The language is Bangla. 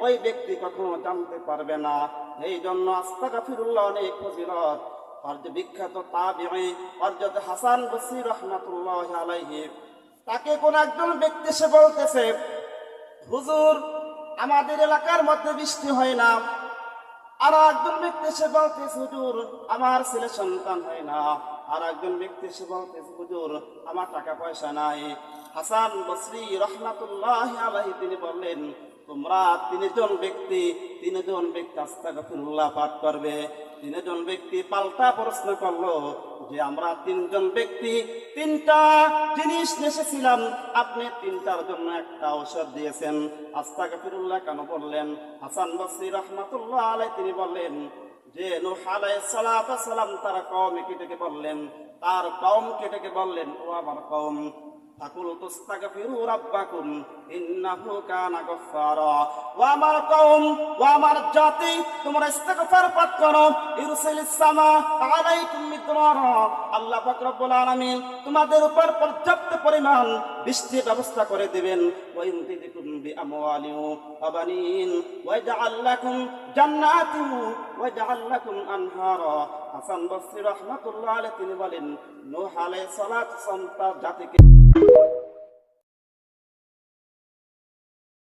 ওই ব্যক্তি কখনো জানতে পারবে না। এই জন্য আস্তাগফিরুল্লাহ অনেক ফজিলত। আর যে বিখ্যাত তাবিঈ হযরত হাসান বসরি রাহমাতুল্লাহি আলাইহি, তাকে কোন একজন ব্যক্তি সে বলতেছে, হুজুর আমাদের এলাকার মধ্যে বৃষ্টি হয় না। আর একজন ব্যক্তি সে বলতেছে, হুজুর আমার ছেলে সন্তান হয় না। আর একজন ব্যক্তি সে বলতেছে, হুজুর আমার টাকা পয়সা নাই। হাসান বসরি রাহমাতুল্লাহি আলাইহি তিনি বললেন, তোমরা তিনজন ব্যক্তি আস্তাগফিরুল্লাহ পাঠ করবে। তিনজন ব্যক্তি পাল্টা প্রশ্ন করলো যে আমরা তিনজন ব্যক্তি তিনটা জিনিস এসেছিলাম, আপনি তিনটার জন্য একটা ঔষধ দিয়েছেন, আস্তাগফিরুল্লাহ কেন বললেন? হাসান বসরি রাহমাতুল্লাহ আলাইহি তিনি বললেন যে নূহ আলাইহিস সালাতু ওয়াস সালাম তার কওমকে ডেকে বললেন, ও আমার কওম, ফাকুলতু আস্তাগফিরু রাব্বাকুম ইন্নাহু কানা গফফারা। ও আমার কওম, ও আমার জাতি, তোমরা ইস্তিগফার পাঠ করো। ইরসিলিস সামা আলাইকুম মিদরারা, আল্লাহ পাক রব্বুল আলামিন তোমাদের উপর পর্যাপ্ত পরিমাণ বৃষ্টির ব্যবস্থা করে দিবেন। ওয়া ইমদিদকুম বিআমওয়ালিন ওয়া বানিন ওয়া ইয়াজআল লাকুম জান্নাতিন ওয়া ইয়াজআল লাকুম আনহারা। হাসান বসরি রাহমাতুল্লাহ আলাইহি তিনি বলেন, নূহ আলাইহিস সালাতু ওয়াস সালাম তার জাতিকে